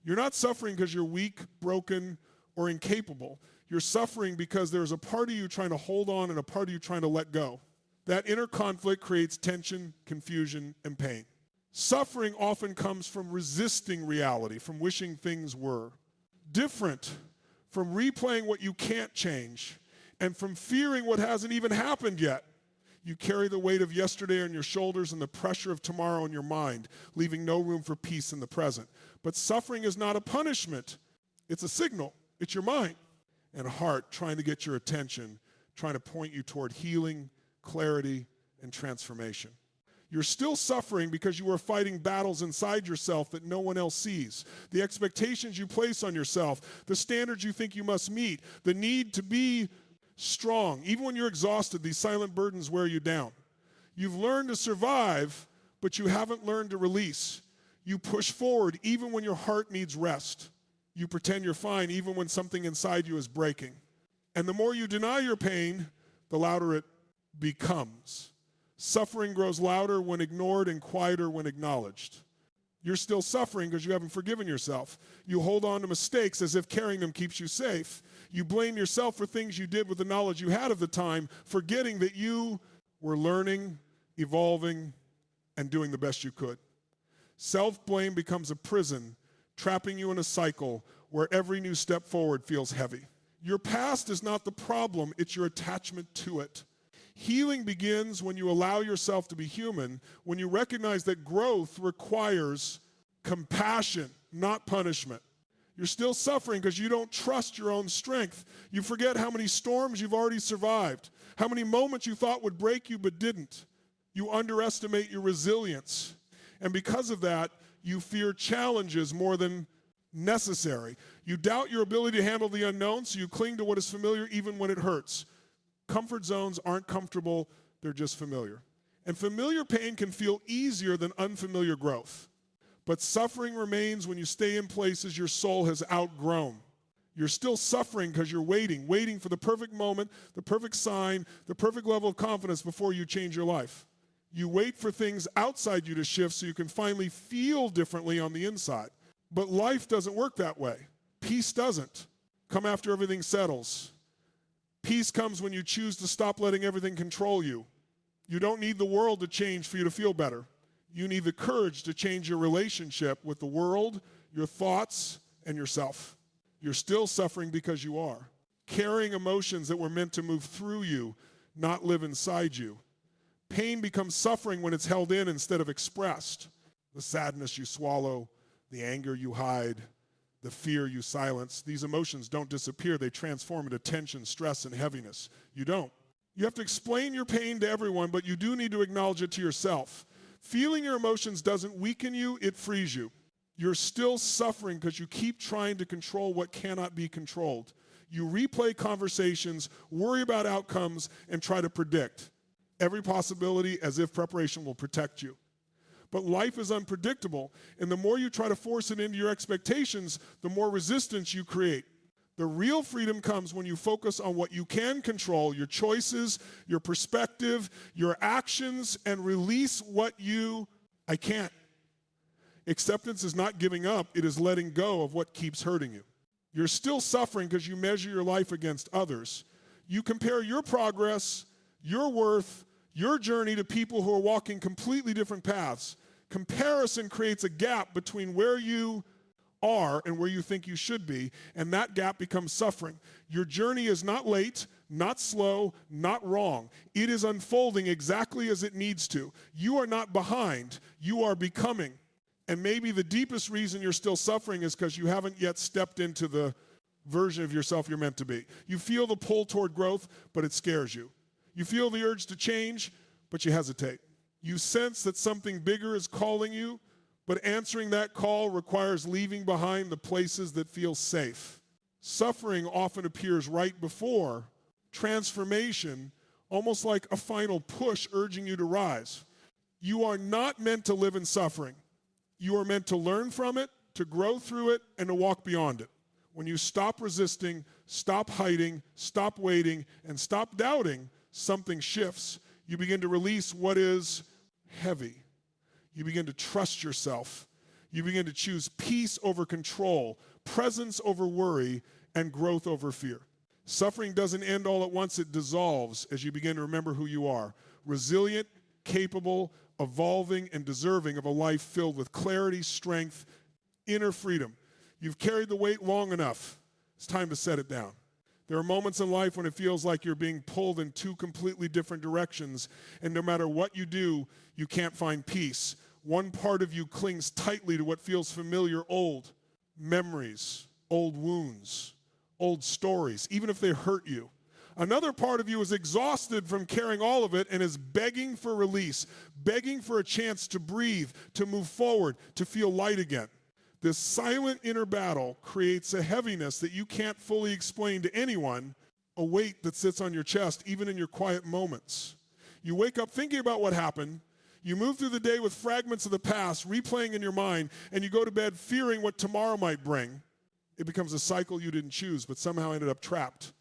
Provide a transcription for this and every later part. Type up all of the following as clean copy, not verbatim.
You're not suffering because you're weak, broken, or incapable. You're suffering because there's a part of you trying to hold on and a part of you trying to let go. That inner conflict creates tension, confusion, and pain. Suffering often comes from resisting reality, from wishing things were different, from replaying what you can't change, and from fearing what hasn't even happened yet. You carry the weight of yesterday on your shoulders and the pressure of tomorrow in your mind, leaving no room for peace in the present. But suffering is not a punishment. It's a signal. It's your mind and heart trying to get your attention, trying to point you toward healing, clarity, and transformation. You're still suffering because you are fighting battles inside yourself that no one else sees. The expectations you place on yourself, the standards you think you must meet, the need to be strong. Even when you're exhausted, these silent burdens wear you down. You've learned to survive, but you haven't learned to release. You push forward even when your heart needs rest. You pretend you're fine even when something inside you is breaking. And the more you deny your pain, the louder it becomes. Suffering grows louder when ignored and quieter when acknowledged. You're still suffering because you haven't forgiven yourself. You hold on to mistakes as if carrying them keeps you safe. You blame yourself for things you did with the knowledge you had of the time, forgetting that you were learning, evolving, and doing the best you could. Self-blame becomes a prison, trapping you in a cycle where every new step forward feels heavy. Your past is not the problem, it's your attachment to it. Healing begins when you allow yourself to be human, when you recognize that growth requires compassion, not punishment. You're still suffering because you don't trust your own strength. You forget how many storms you've already survived, how many moments you thought would break you but didn't. You underestimate your resilience. And because of that, you fear challenges more than necessary. You doubt your ability to handle the unknown, so you cling to what is familiar even when it hurts. Comfort zones aren't comfortable, they're just familiar. And familiar pain can feel easier than unfamiliar growth. But suffering remains when you stay in places your soul has outgrown. You're still suffering because you're waiting for the perfect moment, the perfect sign, the perfect level of confidence before you change your life. You wait for things outside you to shift so you can finally feel differently on the inside. But life doesn't work that way. Peace doesn't come after everything settles. Peace comes when you choose to stop letting everything control you. You don't need the world to change for you to feel better. You need the courage to change your relationship with the world, your thoughts, and yourself. You're still suffering because you are. Carrying emotions that were meant to move through you, not live inside you. Pain becomes suffering when it's held in instead of expressed. The sadness you swallow, the anger you hide, the fear you silence. These emotions don't disappear. They transform into tension, stress, and heaviness. You don't. You have to explain your pain to everyone, but you do need to acknowledge it to yourself. Feeling your emotions doesn't weaken you, it frees you. You're still suffering because you keep trying to control what cannot be controlled. You replay conversations, worry about outcomes, and try to predict every possibility as if preparation will protect you. But life is unpredictable, and the more you try to force it into your expectations, the more resistance you create. The real freedom comes when you focus on what you can control, your choices, your perspective, your actions, and release what I can't. Acceptance is not giving up, it is letting go of what keeps hurting you. You're still suffering because you measure your life against others. You compare your progress, your worth, your journey to people who are walking completely different paths. Comparison creates a gap between where you are and where you think you should be, and that gap becomes suffering. Your journey is not late, not slow, not wrong. It is unfolding exactly as it needs to. You are not behind, you are becoming. And maybe the deepest reason you're still suffering is because you haven't yet stepped into the version of yourself you're meant to be. You feel the pull toward growth, but it scares you. You feel the urge to change, but you hesitate. You sense that something bigger is calling you, but answering that call requires leaving behind the places that feel safe. Suffering often appears right before transformation, almost like a final push urging you to rise. You are not meant to live in suffering. You are meant to learn from it, to grow through it, and to walk beyond it. When you stop resisting, stop hiding, stop waiting, and stop doubting, something shifts. You begin to release what is heavy. You begin to trust yourself. You begin to choose peace over control, presence over worry, and growth over fear. Suffering doesn't end all at once, it dissolves as you begin to remember who you are. Resilient, capable, evolving, and deserving of a life filled with clarity, strength, inner freedom. You've carried the weight long enough. It's time to set it down. There are moments in life when it feels like you're being pulled in two completely different directions, and no matter what you do, you can't find peace. One part of you clings tightly to what feels familiar, old memories, old wounds, old stories, even if they hurt you. Another part of you is exhausted from carrying all of it and is begging for release, begging for a chance to breathe, to move forward, to feel light again. This silent inner battle creates a heaviness that you can't fully explain to anyone, a weight that sits on your chest, even in your quiet moments. You wake up thinking about what happened, you move through the day with fragments of the past replaying in your mind, and you go to bed fearing what tomorrow might bring. It becomes a cycle you didn't choose, but somehow ended up trapped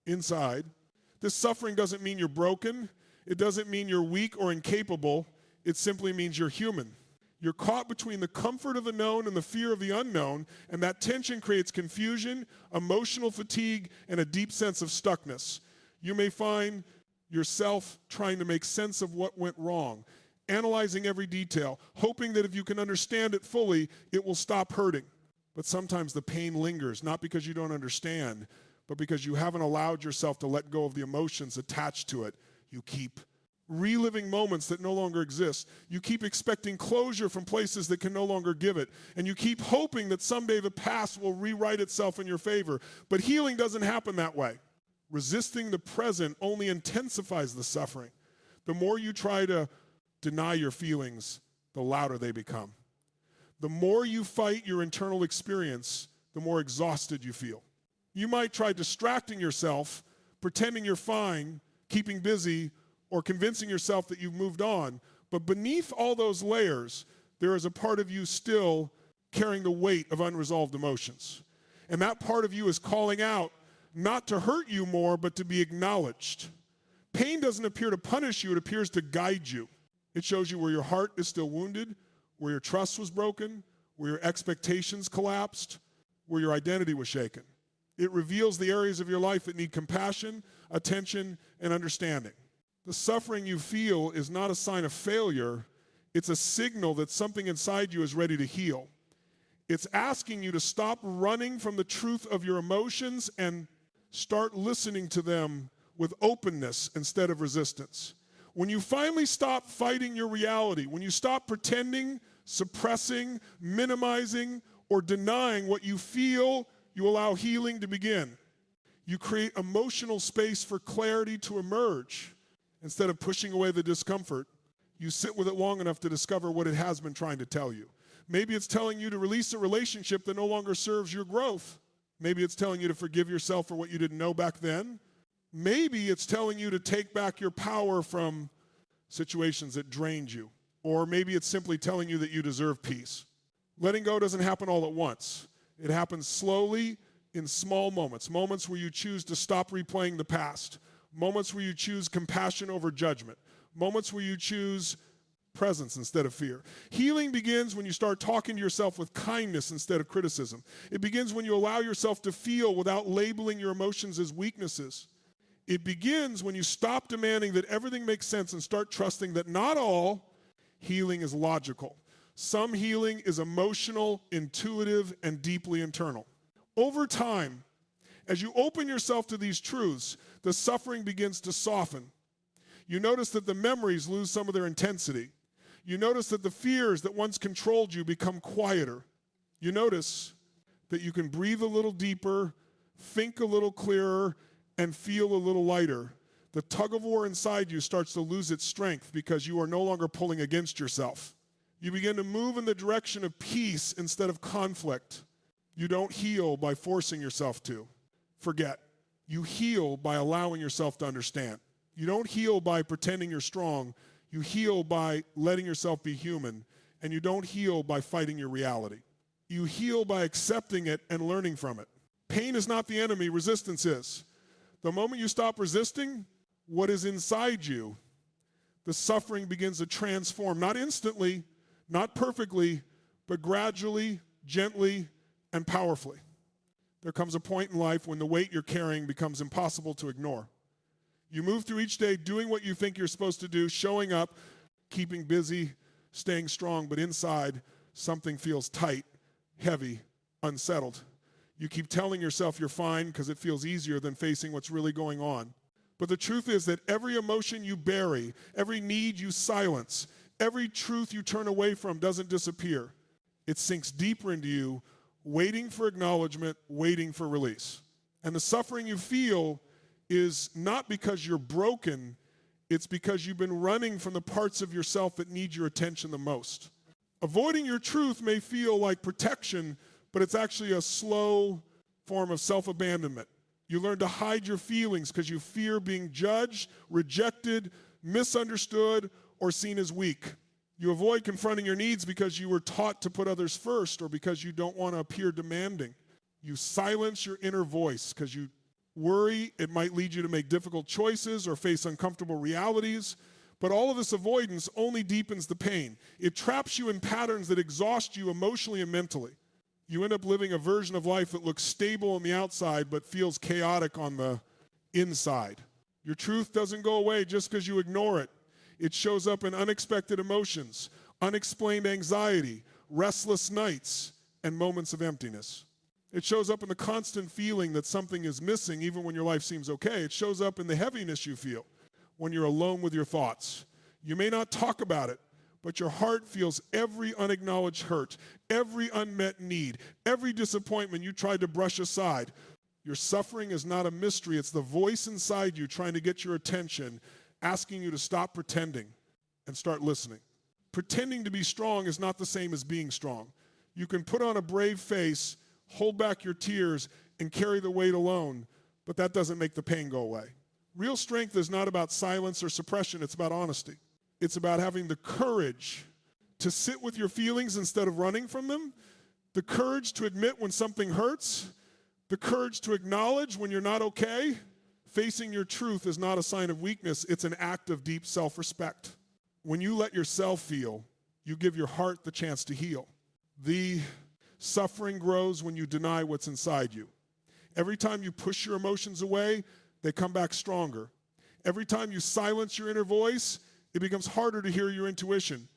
inside. This suffering doesn't mean you're broken. It doesn't mean you're weak or incapable. It simply means you're human. You're caught between the comfort of the known and the fear of the unknown, and that tension creates confusion, emotional fatigue, and a deep sense of stuckness. You may find yourself trying to make sense of what went wrong, analyzing every detail, hoping that if you can understand it fully, it will stop hurting. But sometimes the pain lingers, not because you don't understand, but because you haven't allowed yourself to let go of the emotions attached to it. You keep reliving moments that no longer exist. You keep expecting closure from places that can no longer give it. And you keep hoping that someday the past will rewrite itself in your favor. But healing doesn't happen that way. Resisting the present only intensifies the suffering. The more you try to deny your feelings, the louder they become. The more you fight your internal experience, the more exhausted you feel. You might try distracting yourself, pretending you're fine, keeping busy, or convincing yourself that you've moved on. But beneath all those layers, there is a part of you still carrying the weight of unresolved emotions. And that part of you is calling out, not to hurt you more, but to be acknowledged. Pain doesn't appear to punish you, it appears to guide you. It shows you where your heart is still wounded, where your trust was broken, where your expectations collapsed, where your identity was shaken. It reveals the areas of your life that need compassion, attention, and understanding. The suffering you feel is not a sign of failure. It's a signal that something inside you is ready to heal. It's asking you to stop running from the truth of your emotions and start listening to them with openness instead of resistance. When you finally stop fighting your reality, when you stop pretending, suppressing, minimizing, or denying what you feel, you allow healing to begin. You create emotional space for clarity to emerge. Instead of pushing away the discomfort, you sit with it long enough to discover what it has been trying to tell you. Maybe it's telling you to release a relationship that no longer serves your growth. Maybe it's telling you to forgive yourself for what you didn't know back then. Maybe it's telling you to take back your power from situations that drained you. Or maybe it's simply telling you that you deserve peace. Letting go doesn't happen all at once. It happens slowly in small moments, moments where you choose to stop replaying the past, moments where you choose compassion over judgment, moments where you choose presence instead of fear. Healing begins when you start talking to yourself with kindness instead of criticism. It begins when you allow yourself to feel without labeling your emotions as weaknesses. It begins when you stop demanding that everything makes sense and start trusting that not all healing is logical. Some healing is emotional, intuitive, and deeply internal. Over time, as you open yourself to these truths, the suffering begins to soften. You notice that the memories lose some of their intensity. You notice that the fears that once controlled you become quieter. You notice that you can breathe a little deeper, think a little clearer, and feel a little lighter. The tug of war inside you starts to lose its strength because you are no longer pulling against yourself. You begin to move in the direction of peace instead of conflict. You don't heal by forcing yourself to. Forget. You heal by allowing yourself to understand. You don't heal by pretending you're strong. You heal by letting yourself be human. And you don't heal by fighting your reality. You heal by accepting it and learning from it. Pain is not the enemy, resistance is. The moment you stop resisting what is inside you, the suffering begins to transform, not instantly, not perfectly, but gradually, gently, and powerfully. There comes a point in life when the weight you're carrying becomes impossible to ignore. You move through each day doing what you think you're supposed to do, showing up, keeping busy, staying strong, but inside, something feels tight, heavy, unsettled. You keep telling yourself you're fine because it feels easier than facing what's really going on. But the truth is that every emotion you bury, every need you silence, every truth you turn away from doesn't disappear. It sinks deeper into you, waiting for acknowledgement, waiting for release. And the suffering you feel is not because you're broken, it's because you've been running from the parts of yourself that need your attention the most. Avoiding your truth may feel like protection, but it's actually a slow form of self-abandonment. You learn to hide your feelings because you fear being judged, rejected, misunderstood, or seen as weak. You avoid confronting your needs because you were taught to put others first or because you don't want to appear demanding. You silence your inner voice because you worry it might lead you to make difficult choices or face uncomfortable realities. But all of this avoidance only deepens the pain. It traps you in patterns that exhaust you emotionally and mentally. You end up living a version of life that looks stable on the outside but feels chaotic on the inside. Your truth doesn't go away just because you ignore it. It shows up in unexpected emotions, unexplained anxiety, restless nights, and moments of emptiness. It shows up in the constant feeling that something is missing even when your life seems okay. It shows up in the heaviness you feel when you're alone with your thoughts. You may not talk about it, but your heart feels every unacknowledged hurt, every unmet need, every disappointment you tried to brush aside. Your suffering is not a mystery. It's the voice inside you trying to get your attention, asking you to stop pretending and start listening. Pretending to be strong is not the same as being strong. You can put on a brave face, hold back your tears, and carry the weight alone, but that doesn't make the pain go away. Real strength is not about silence or suppression, it's about honesty. It's about having the courage to sit with your feelings instead of running from them, the courage to admit when something hurts, the courage to acknowledge when you're not okay. Facing your truth is not a sign of weakness, it's an act of deep self-respect. When you let yourself feel, you give your heart the chance to heal. The suffering grows when you deny what's inside you. Every time you push your emotions away, they come back stronger. Every time you silence your inner voice, it becomes harder to hear your intuition.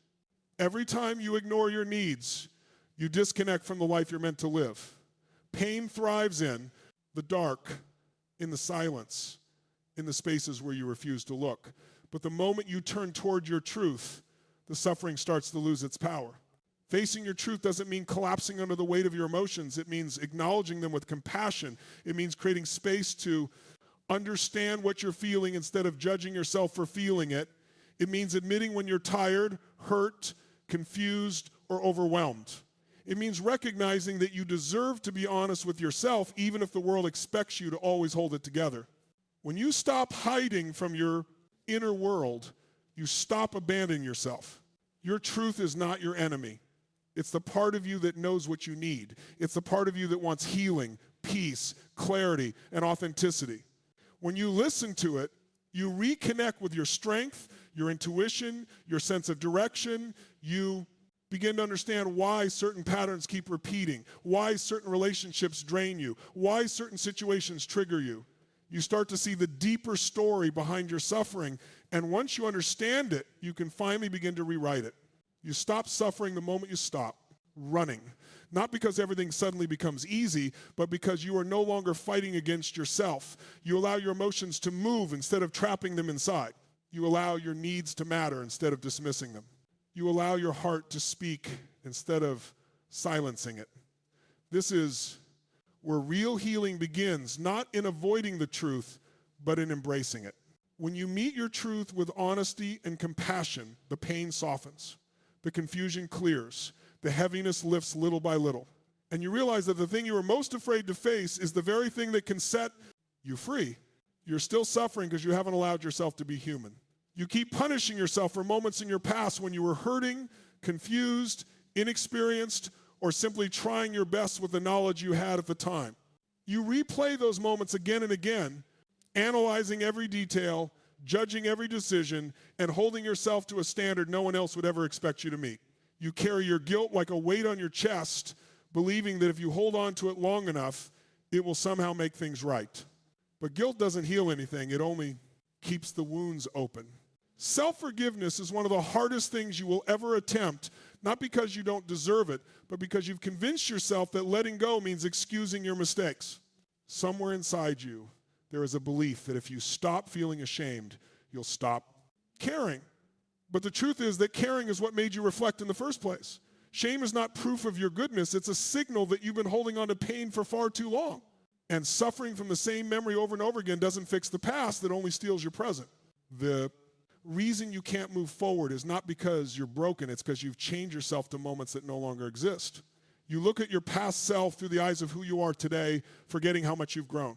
Every time you ignore your needs, you disconnect from the life you're meant to live. Pain thrives in the dark, in the silence, in the spaces where you refuse to look. But the moment you turn toward your truth, the suffering starts to lose its power. Facing your truth doesn't mean collapsing under the weight of your emotions. It means acknowledging them with compassion. It means creating space to understand what you're feeling instead of judging yourself for feeling it. It means admitting when you're tired, hurt, confused, or overwhelmed. It means recognizing that you deserve to be honest with yourself even if the world expects you to always hold it together. When you stop hiding from your inner world, you stop abandoning yourself. Your truth is not your enemy. It's the part of you that knows what you need. It's the part of you that wants healing, peace, clarity, and authenticity. When you listen to it, you reconnect with your strength, your intuition, your sense of direction. You begin to understand why certain patterns keep repeating, why certain relationships drain you, why certain situations trigger you. You start to see the deeper story behind your suffering, and once you understand it, you can finally begin to rewrite it. You stop suffering the moment you stop running. Not because everything suddenly becomes easy, but because you are no longer fighting against yourself. You allow your emotions to move instead of trapping them inside. You allow your needs to matter instead of dismissing them. You allow your heart to speak instead of silencing it. This is where real healing begins, not in avoiding the truth, but in embracing it. When you meet your truth with honesty and compassion, the pain softens, the confusion clears, the heaviness lifts little by little. And you realize that the thing you were most afraid to face is the very thing that can set you free. You're still suffering because you haven't allowed yourself to be human. You keep punishing yourself for moments in your past when you were hurting, confused, inexperienced, or simply trying your best with the knowledge you had at the time. You replay those moments again and again, analyzing every detail, judging every decision, and holding yourself to a standard no one else would ever expect you to meet. You carry your guilt like a weight on your chest, believing that if you hold on to it long enough, it will somehow make things right. But guilt doesn't heal anything. It only keeps the wounds open. Self-forgiveness is one of the hardest things you will ever attempt, not because you don't deserve it, but because you've convinced yourself that letting go means excusing your mistakes. Somewhere inside you, there is a belief that if you stop feeling ashamed, you'll stop caring. But the truth is that caring is what made you reflect in the first place. Shame is not proof of your goodness. It's a signal that you've been holding on to pain for far too long. And suffering from the same memory over and over again doesn't fix the past, it only steals your present. The reason you can't move forward is not because you're broken, it's because you've changed yourself to moments that no longer exist. You look at your past self through the eyes of who you are today, forgetting how much you've grown.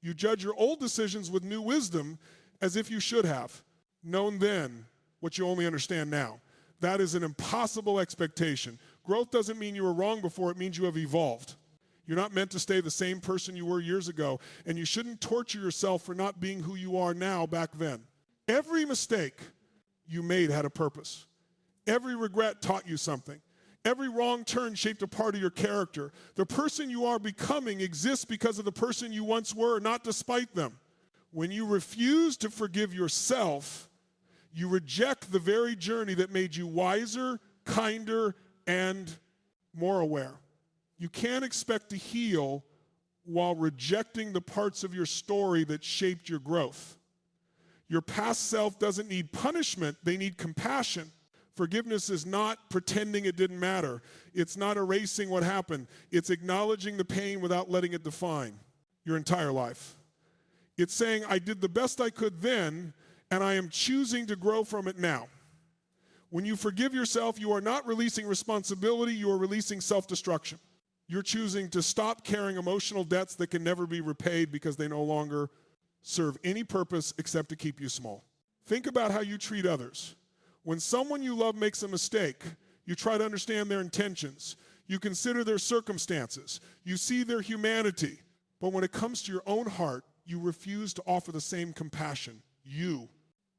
You judge your old decisions with new wisdom as if you should have known then what you only understand now. That is an impossible expectation. Growth doesn't mean you were wrong before, it means you have evolved. You're not meant to stay the same person you were years ago, and you shouldn't torture yourself for not being who you are now back then. Every mistake you made had a purpose. Every regret taught you something. Every wrong turn shaped a part of your character. The person you are becoming exists because of the person you once were, not despite them. When you refuse to forgive yourself, you reject the very journey that made you wiser, kinder, and more aware. You can't expect to heal while rejecting the parts of your story that shaped your growth. Your past self doesn't need punishment, they need compassion. Forgiveness is not pretending it didn't matter. It's not erasing what happened. It's acknowledging the pain without letting it define your entire life. It's saying, I did the best I could then, and I am choosing to grow from it now. When you forgive yourself, you are not releasing responsibility, you are releasing self-destruction. You're choosing to stop carrying emotional debts that can never be repaid because they no longer serve any purpose except to keep you small. Think about how you treat others. When someone you love makes a mistake, you try to understand their intentions. You consider their circumstances. You see their humanity. But when it comes to your own heart, you refuse to offer the same compassion. You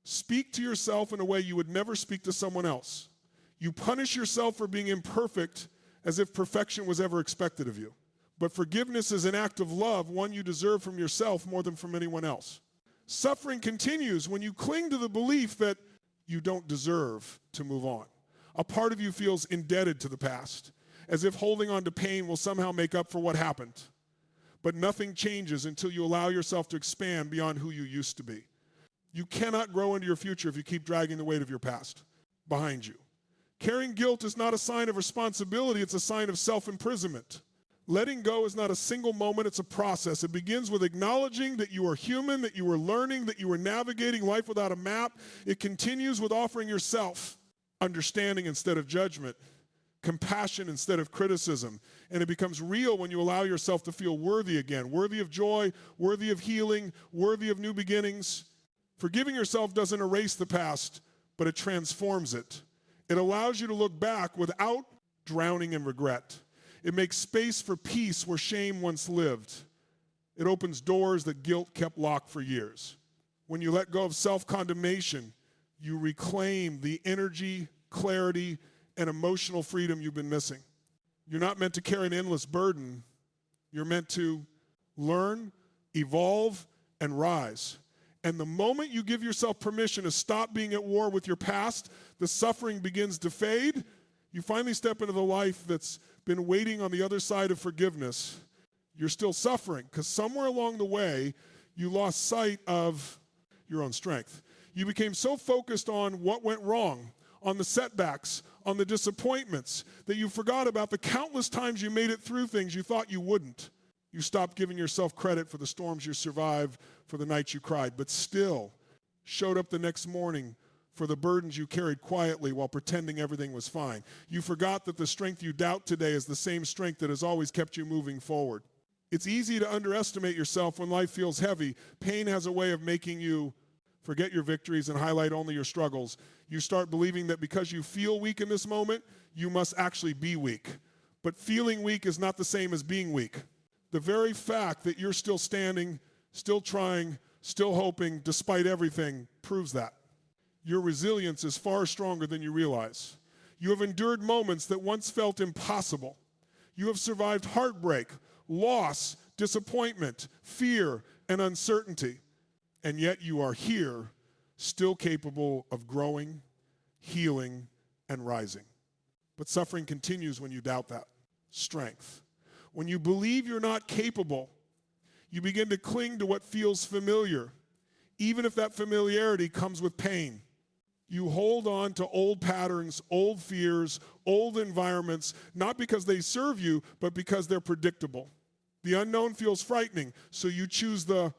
speak to yourself in a way you would never speak to someone else. You punish yourself for being imperfect as if perfection was ever expected of you. But forgiveness is an act of love, one you deserve from yourself more than from anyone else. Suffering continues when you cling to the belief that you don't deserve to move on. A part of you feels indebted to the past, as if holding on to pain will somehow make up for what happened. But nothing changes until you allow yourself to expand beyond who you used to be. You cannot grow into your future if you keep dragging the weight of your past behind you. Carrying guilt is not a sign of responsibility, it's a sign of self-imprisonment. Letting go is not a single moment, it's a process. It begins with acknowledging that you are human, that you are learning, that you are navigating life without a map. It continues with offering yourself understanding instead of judgment, compassion instead of criticism. And it becomes real when you allow yourself to feel worthy again, worthy of joy, worthy of healing, worthy of new beginnings. Forgiving yourself doesn't erase the past, but it transforms it. It allows you to look back without drowning in regret. It makes space for peace where shame once lived. It opens doors that guilt kept locked for years. When you let go of self-condemnation, you reclaim the energy, clarity, and emotional freedom you've been missing. You're not meant to carry an endless burden. You're meant to learn, evolve, and rise. And the moment you give yourself permission to stop being at war with your past, the suffering begins to fade. You finally step into the life that's been waiting on the other side of forgiveness. You're still suffering because somewhere along the way, you lost sight of your own strength. You became so focused on what went wrong, on the setbacks, on the disappointments, that you forgot about the countless times you made it through things you thought you wouldn't. You stopped giving yourself credit for the storms you survived, for the nights you cried, but still showed up the next morning for the burdens you carried quietly while pretending everything was fine. You forgot that the strength you doubt today is the same strength that has always kept you moving forward. It's easy to underestimate yourself when life feels heavy. Pain has a way of making you forget your victories and highlight only your struggles. You start believing that because you feel weak in this moment, you must actually be weak. But feeling weak is not the same as being weak. The very fact that you're still standing, still trying, still hoping, despite everything, proves that. Your resilience is far stronger than you realize. You have endured moments that once felt impossible. You have survived heartbreak, loss, disappointment, fear, and uncertainty. And yet you are here, still capable of growing, healing, and rising. But suffering continues when you doubt that. Strength. When you believe you're not capable, you begin to cling to what feels familiar, even if that familiarity comes with pain. You hold on to old patterns, old fears, old environments, not because they serve you, but because they're predictable. The unknown feels frightening, so you choose the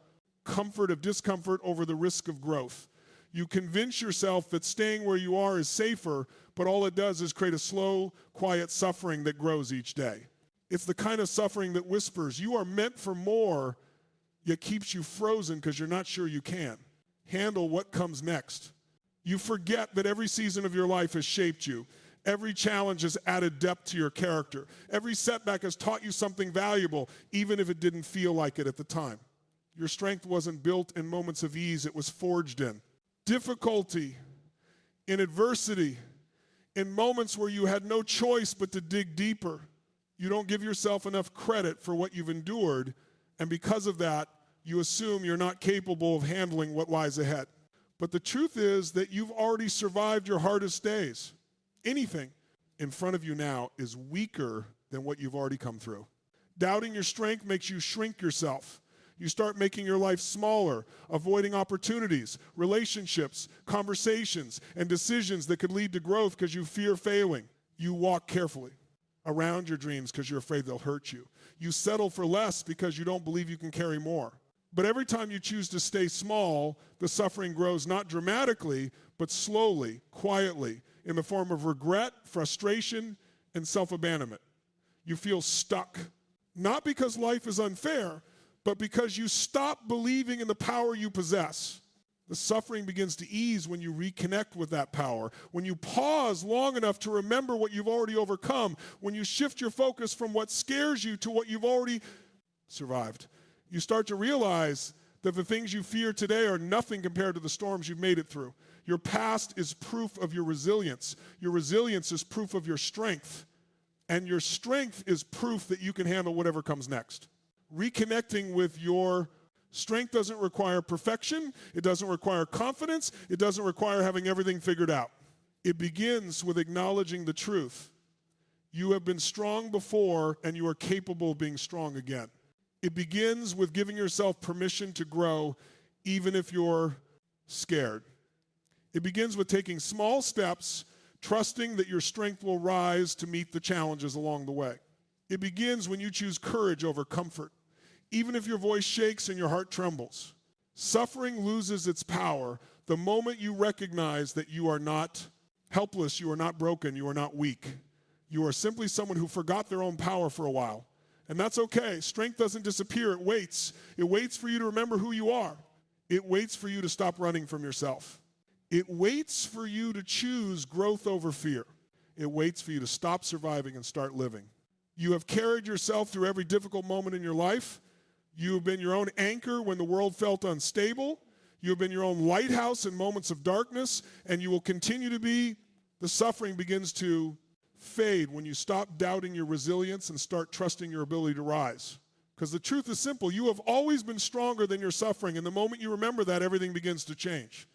comfort of discomfort over the risk of growth. You convince yourself that staying where you are is safer, but all it does is create a slow, quiet suffering that grows each day. It's the kind of suffering that whispers, you are meant for more, yet keeps you frozen because you're not sure you can handle what comes next. You forget that every season of your life has shaped you. Every challenge has added depth to your character. Every setback has taught you something valuable, even if it didn't feel like it at the time. Your strength wasn't built in moments of ease, it was forged in difficulty, in adversity, in moments where you had no choice but to dig deeper. You don't give yourself enough credit for what you've endured, and because of that, you assume you're not capable of handling what lies ahead. But the truth is that you've already survived your hardest days. Anything in front of you now is weaker than what you've already come through. Doubting your strength makes you shrink yourself. You start making your life smaller, avoiding opportunities, relationships, conversations, and decisions that could lead to growth because you fear failing. You walk carefully around your dreams because you're afraid they'll hurt you. You settle for less because you don't believe you can carry more. But every time you choose to stay small, the suffering grows not dramatically, but slowly, quietly, in the form of regret, frustration, and self-abandonment. You feel stuck, not because life is unfair, but because you stop believing in the power you possess. The suffering begins to ease when you reconnect with that power, when you pause long enough to remember what you've already overcome, when you shift your focus from what scares you to what you've already survived. You start to realize that the things you fear today are nothing compared to the storms you've made it through. Your past is proof of your resilience. Your resilience is proof of your strength. And your strength is proof that you can handle whatever comes next. Reconnecting with your strength doesn't require perfection. It doesn't require confidence. It doesn't require having everything figured out. It begins with acknowledging the truth. You have been strong before, and you are capable of being strong again. It begins with giving yourself permission to grow, even if you're scared. It begins with taking small steps, trusting that your strength will rise to meet the challenges along the way. It begins when you choose courage over comfort, even if your voice shakes and your heart trembles. Suffering loses its power the moment you recognize that you are not helpless, you are not broken, you are not weak. You are simply someone who forgot their own power for a while. And that's okay. Strength doesn't disappear. It waits. It waits for you to remember who you are. It waits for you to stop running from yourself. It waits for you to choose growth over fear. It waits for you to stop surviving and start living. You have carried yourself through every difficult moment in your life. You have been your own anchor when the world felt unstable. You have been your own lighthouse in moments of darkness, and you will continue to be. The suffering begins to fade when you stop doubting your resilience and start trusting your ability to rise. Because the truth is simple. You have always been stronger than your suffering, and the moment you remember that, everything begins to change.